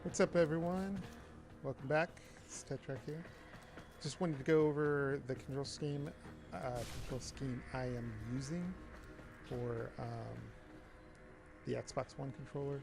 What's up, everyone? Welcome back. It's Tetrack here. Just wanted to go over the control scheme I am using for the Xbox One controller.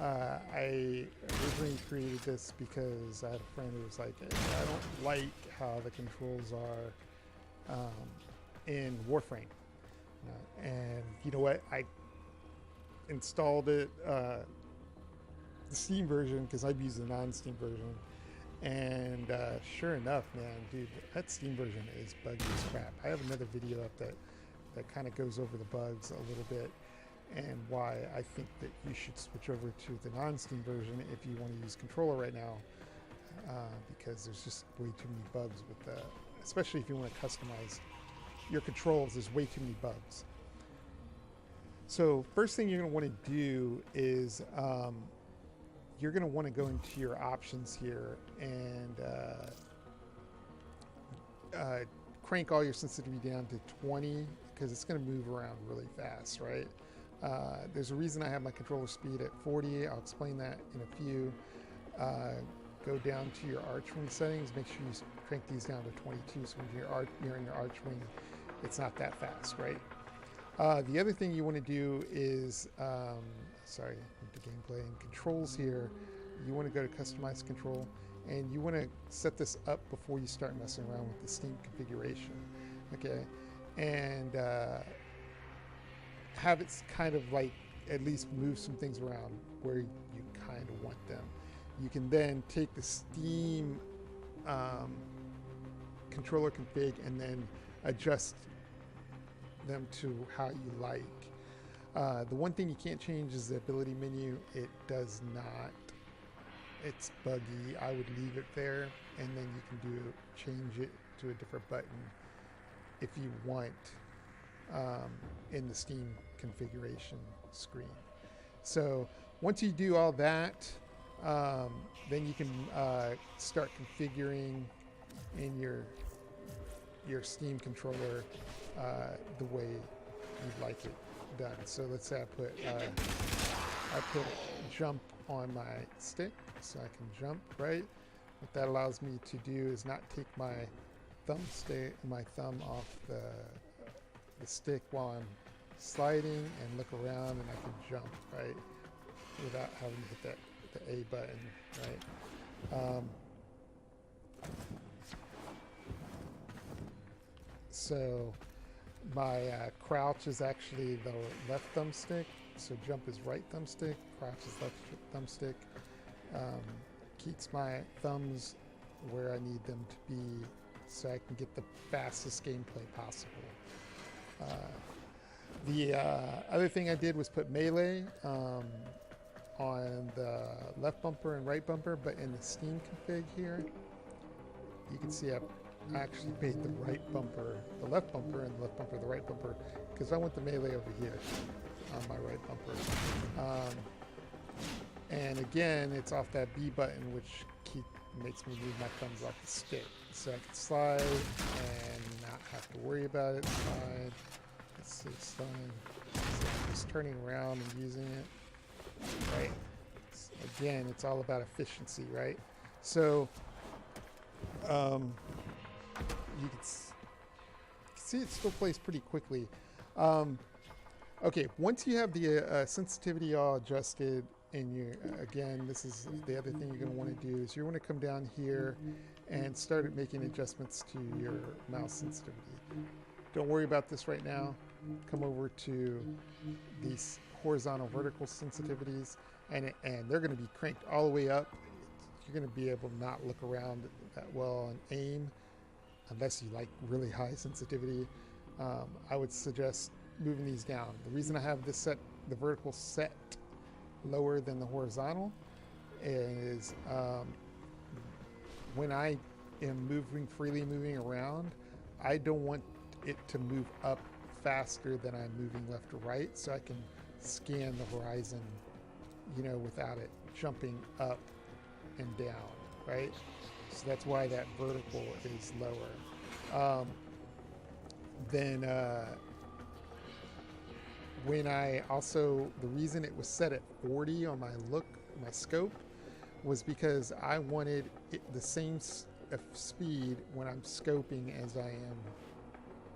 I originally created this because I had a friend who was like, "Hey, I don't like how the controls are in Warframe." And you know what? I installed it. The Steam version because I've used the non-Steam version, and sure enough, man, dude, that Steam version is buggy as crap. I have another video up that kind of goes over the bugs a little bit and why I think that you should switch over to the non-Steam version if you want to use controller right now, because there's just way too many bugs with the, especially if you want to customize your controls. There's way too many bugs. So first thing you're going to want to do is you're going to want to go into your options here and crank all your sensitivity down to 20 because it's going to move around really fast, right? There's a reason I have my controller speed at 40. I'll explain that in a few. Go down to your arch wing settings. Make sure you crank these down to 22 so when you're in your arch wing, it's not that fast, right? The other thing you want to do is, sorry, the gameplay and controls here. You want to go to customize control and you want to set this up before you start messing around with the Steam configuration. Okay, and have it kind of like at least move some things around where you kind of want them. You can then take the Steam controller config and then adjust them to how you like. The one thing you can't change is the ability menu. It does not. It's buggy. I would leave it there, and then you can change it to a different button if you want in the Steam configuration screen. So once you do all that, then you can start configuring in your Steam controller the way you'd like it done. So let's say I put jump on my stick so I can jump, right? What that allows me to do is not take my thumb off the stick while I'm sliding and look around, and I can jump, right? Without having to hit the A button, right? So my crouch is actually the left thumbstick, so jump is right thumbstick, crouch is left thumbstick. Keeps my thumbs where I need them to be so I can get the fastest gameplay possible. The other thing I did was put melee on the left bumper and right bumper, but in the Steam config here, you can see I actually made the right bumper the left bumper and the left bumper the right bumper because I want the melee over here on my right bumper. And again, it's off that B button, which makes me move my thumbs off the stick. So I can slide and not have to worry about it. Slide. Let's see, slide. So I'm just turning around and using it. Right? Again, it's all about efficiency, right? So you can see it still plays pretty quickly. Okay, once you have the sensitivity all adjusted, and again, this is the other thing you're going to want to do is you want to come down here and start making adjustments to your mouse sensitivity. Don't worry about this right now. Come over to these horizontal vertical sensitivities, and they're going to be cranked all the way up. You're going to be able to not look around that well and aim unless you like really high sensitivity. I would suggest moving these down. The reason I have this the vertical set lower than the horizontal is when I am freely moving around, I don't want it to move up faster than I'm moving left to right, so I can scan the horizon, without it jumping up and down, right? So that's why that vertical is lower. Then when the reason it was set at 40 on my scope was because I wanted the same speed when I'm scoping as I am,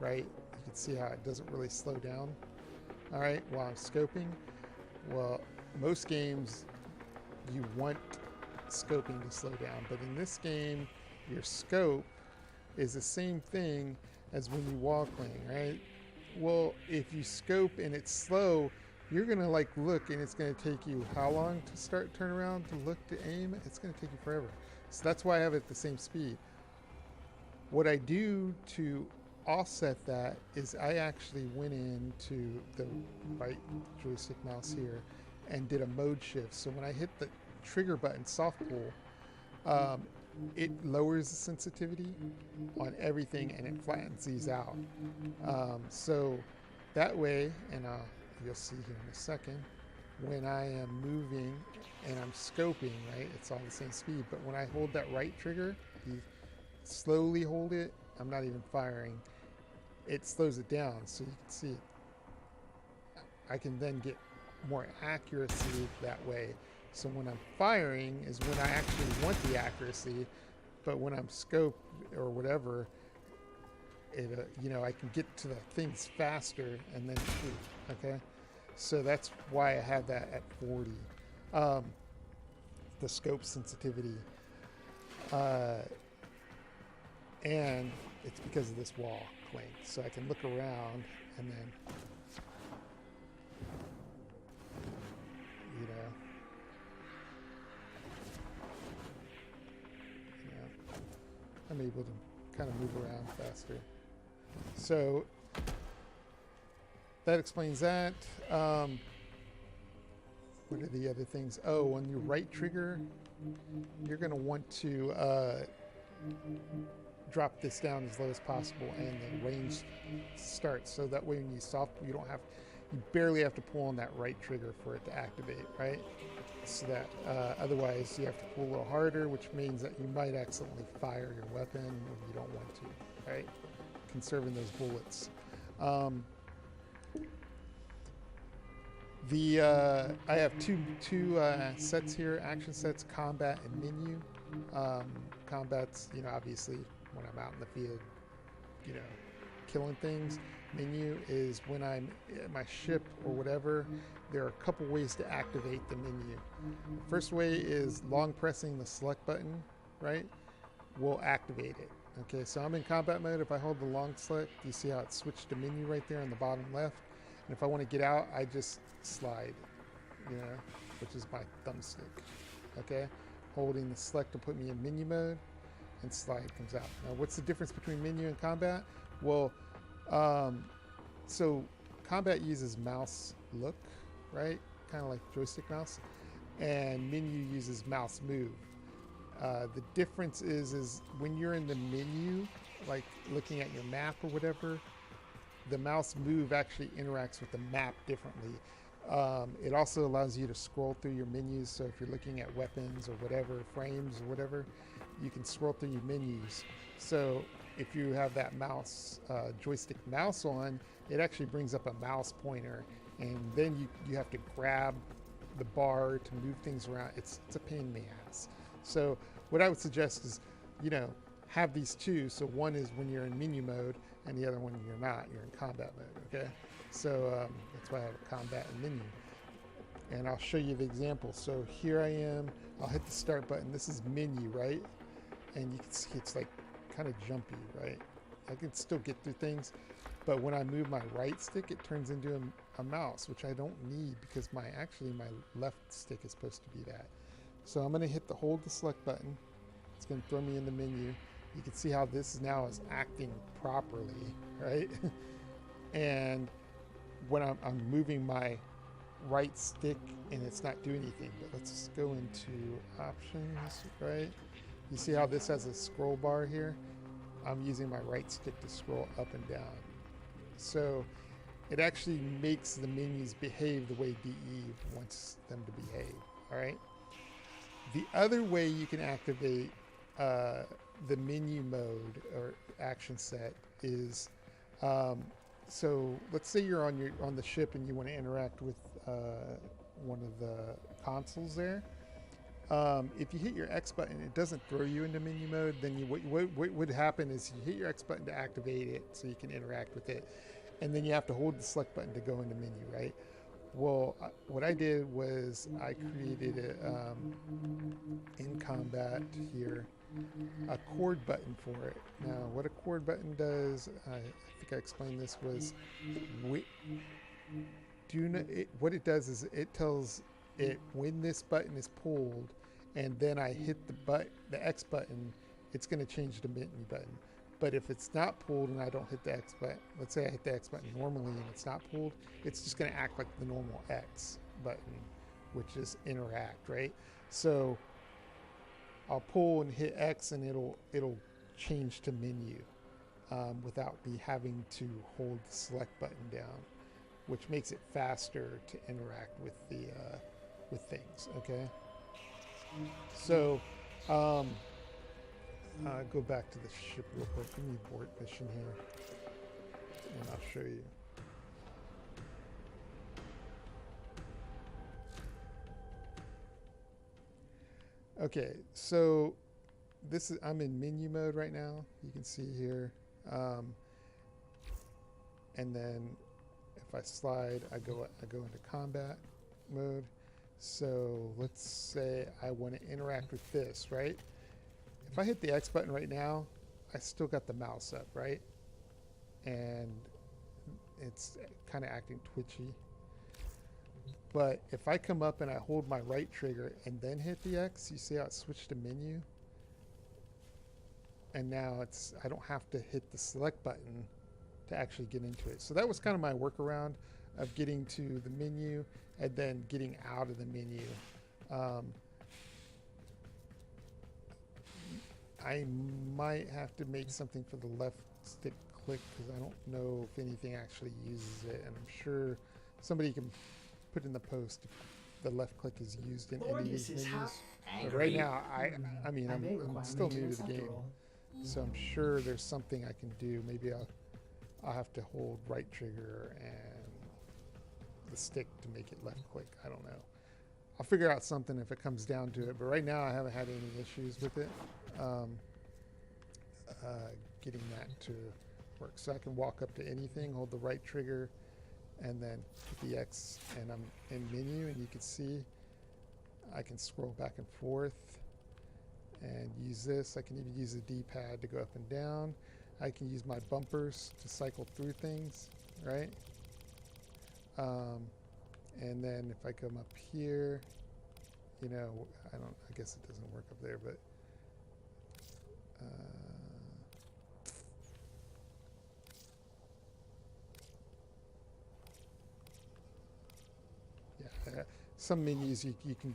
right? You can see how it doesn't really slow down, all right, while I'm scoping. Well, most games you want scoping to slow down, but in this game, your scope is the same thing as when you wall cling, right? Well, if you scope and it's slow, you're gonna like look and it's gonna take you how long to turn around to look to aim? It's gonna take you forever. So that's why I have it at the same speed. What I do to offset that is I actually went into the right joystick mouse here and did a mode shift. So when I hit the trigger button soft pull, it lowers the sensitivity on everything and it flattens these out. So that way, and you'll see here in a second, when I am moving and I'm scoping, right, it's all the same speed, but when I hold that right trigger, you slowly hold it, I'm not even firing, it slows it down. So you can see I can then get more accuracy that way. So when I'm firing is when I actually want the accuracy, but when I'm scoped or whatever, it I can get to the things faster and then shoot. Okay, so that's why I have that at 40, the scope sensitivity, and it's because of this wall clink. So I can look around and then, I'm able to kind of move around faster. So that explains that. What are the other things? Oh, on your right trigger, you're going to want to drop this down as low as possible, and the range starts. So that way, when you you barely have to pull on that right trigger for it to activate, right? So that otherwise you have to pull a little harder, which means that you might accidentally fire your weapon when you don't want to, right? Conserving those bullets. I have two sets here, action sets, combat and menu. Combat's, obviously when I'm out in the field, killing things. Menu is when I'm at my ship or whatever. There are a couple ways to activate the menu. The first way is long pressing the select button, right? Will activate it. Okay, so I'm in combat mode. If I hold the long select, you see how it switched to menu right there on the bottom left. And if I want to get out, I just slide, which is my thumbstick. Okay, holding the select to put me in menu mode, and slide comes out. Now, what's the difference between menu and combat? Well, so combat uses mouse look, right? Kind of like joystick mouse, and menu uses mouse move. The difference is when you're in the menu, like looking at your map or whatever, the mouse move actually interacts with the map differently. It also allows you to scroll through your menus. So if you're looking at weapons or whatever, frames or whatever, you can scroll through your menus. So if you have that mouse, joystick mouse on, it actually brings up a mouse pointer, and then you have to grab the bar to move things around. It's a pain in the ass. So what I would suggest is, have these two. So one is when you're in menu mode, and the other one you're not. You're in combat mode, okay? So that's why I have a combat and menu. And I'll show you the example. So here I am. I'll hit the start button. This is menu, right? And you can see it's like kind of jumpy, right? I can still get through things, but when I move my right stick, it turns into a mouse, which I don't need because my left stick is supposed to be that. So I'm going to hold the select button. It's going to throw me in the menu. You can see how this now is acting properly, right? And when I'm moving my right stick and it's not doing anything, but let's just go into options, right? You see how this has a scroll bar here? I'm using my right stick to scroll up and down. So it actually makes the menus behave the way DE wants them to behave, all right? The other way you can activate the menu mode or action set is, so let's say you're on the ship and you want to interact with one of the consoles there. if you hit your X button, it doesn't throw you into menu mode. Then what would happen is you hit your X button to activate it so you can interact with it. And then you have to hold the select button to go into menu, right? Well, what I did was I created in combat here a chord button for it. Now, what a chord button does, I think I explained this, was what it does is it tells it when this button is pulled and then I hit the X button, it's going to change the menu button. But if it's not pulled and I don't hit the X button, let's say I hit the X button normally and it's not pulled, it's just going to act like the normal X button, which is interact, right? So I'll pull and hit X and it'll change to menu without me having to hold the select button down, which makes it faster to interact with the with things. Okay, so go back to the ship real quick. Give me abort mission here, and I'll show you. Okay, so I'm in menu mode right now. You can see here, and then if I slide, I go into combat mode. So let's say I want to interact with this, right? If I hit the X button right now, I still got the mouse up, right? And it's kind of acting twitchy. But if I come up and I hold my right trigger and then hit the X, you see how it switched to menu? And now I don't have to hit the select button to actually get into it. So that was kind of my workaround of getting to the menu and then getting out of the menu. I might have to make something for the left stick click because I don't know if anything actually uses it, and I'm sure somebody can put in the post if the left click is used in any of these menus. But right now, I mean, I'm still new to the game, so I'm sure there's something I can do. Maybe I'll have to hold right trigger and the stick to make it left click. I don't know. I'll figure out something if it comes down to it, but right now I haven't had any issues with it getting that to work. So I can walk up to anything, hold the right trigger, and then hit the X, and I'm in menu, and you can see I can scroll back and forth and use this. I can even use the D-pad to go up and down. I can use my bumpers to cycle through things, right? And then if I come up here, you know, I guess it doesn't work up there, but yeah, some menus you can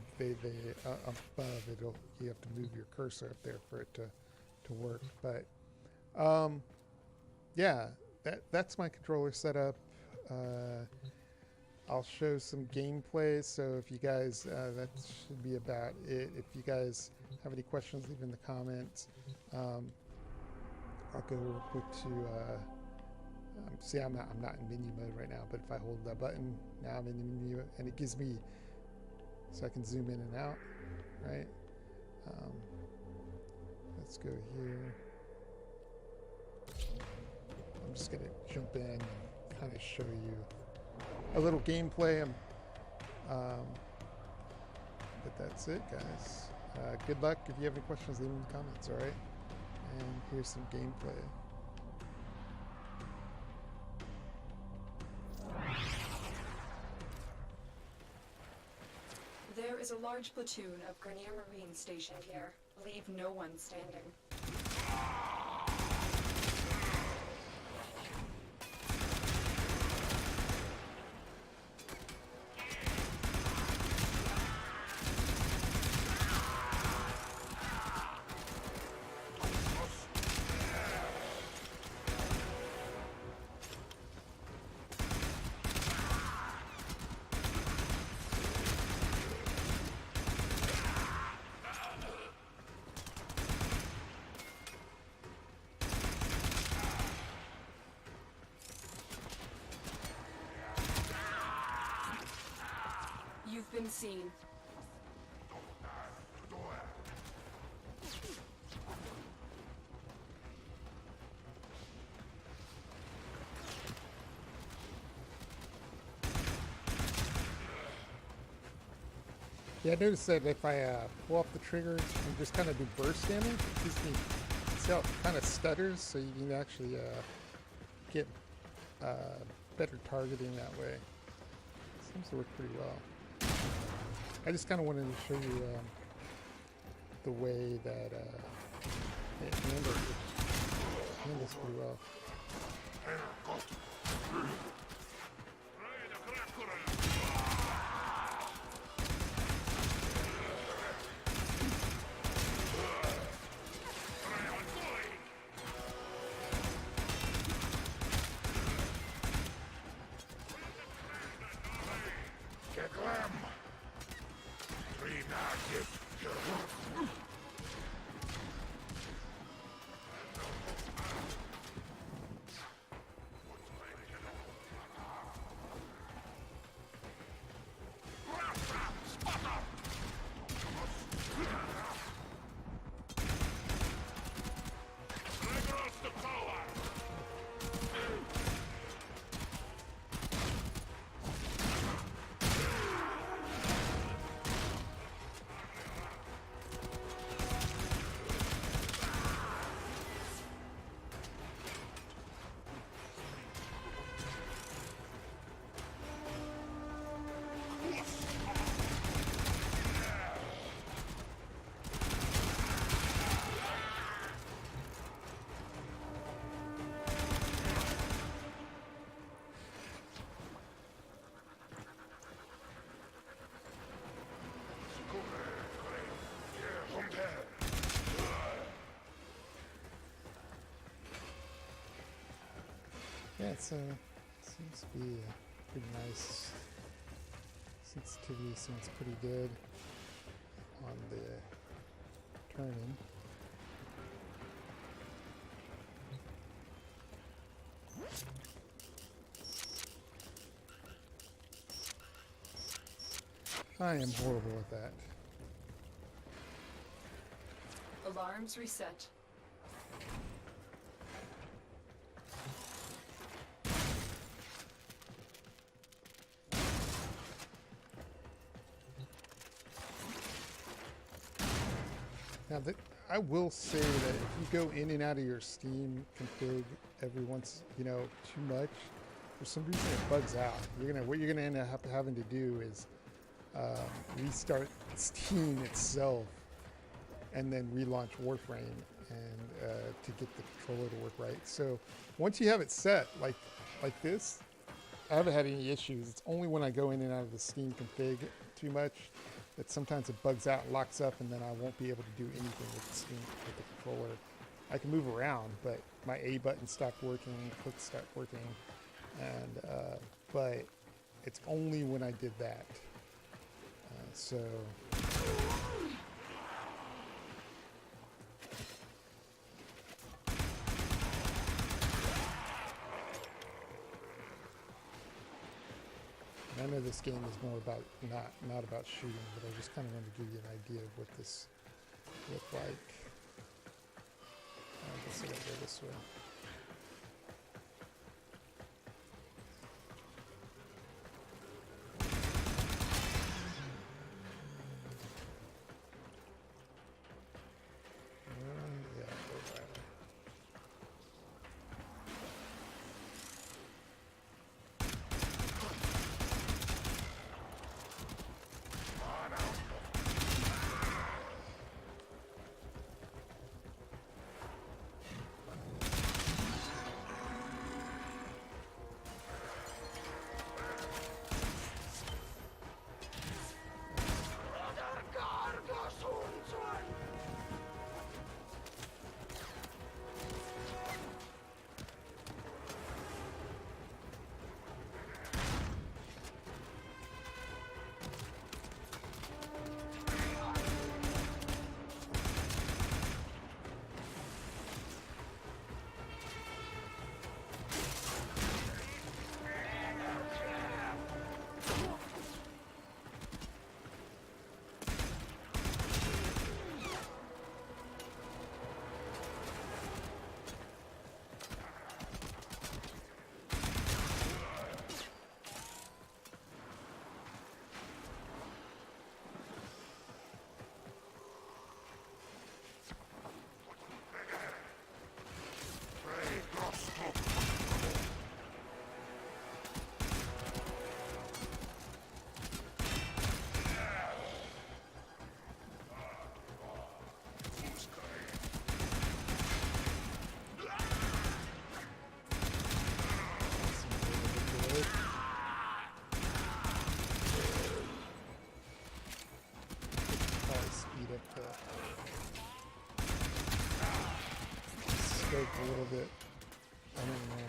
above you have to move your cursor up there for it to work. But yeah, that's my controller setup. I'll show some gameplay, so if you guys, that should be about it. If you guys have any questions, leave in the comments. I'll go real quick to, see I'm not in menu mode right now, but if I hold that button, now I'm in the menu, and it gives me, so I can zoom in and out, right? Let's go here. I'm just gonna jump in and kind of show you a little gameplay, but that's it, guys. Good luck. If you have any questions, leave them in the comments, all right? And here's some gameplay. There is a large platoon of Grenier Marines stationed here. Leave no one standing. You've been seen. Yeah, I noticed that if I pull off the trigger and just kind of do burst damage, it gives me, see how it kind of stutters, so you can actually get better targeting that way. Seems to work pretty well. I just kind of wanted to show you the way that it handles pretty well. Yeah, it seems to be pretty nice. Sensitivity seems pretty good on the turning. I am horrible at that. Alarms reset. Now, I will say that if you go in and out of your Steam config every once, too much, for some reason it bugs out. What you're gonna end up having to do is restart Steam itself and then relaunch Warframe and to get the controller to work right. So once you have it set like this, I haven't had any issues. It's only when I go in and out of the Steam config too much that sometimes it bugs out, locks up, and then I won't be able to do anything with the Steam, with the controller. I can move around, but my A button stopped working, click stopped working, and but it's only when I did that. So I know this game is more about not about shooting, but I just kind of wanted to give you an idea of what this looked like. I guess I gotta go this way. Yeah, go that way. speed up the scope a little bit. I don't know.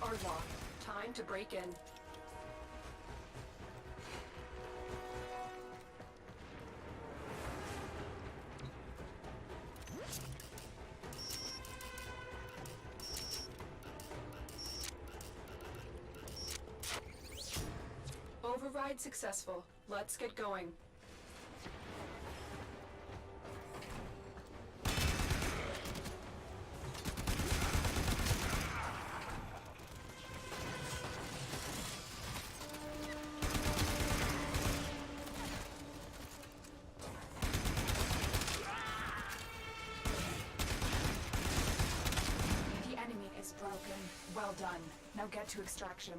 Are locked. Time to break in. Override successful. Let's get going. Broken. Well done. Now get to extraction.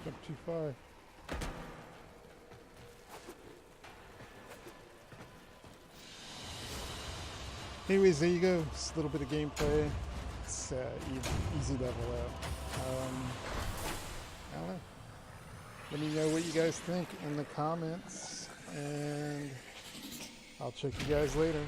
Jump too far. Anyways, there you go. Just a little bit of gameplay. It's easy level up. I don't know. Let me know what you guys think in the comments, and I'll check you guys later.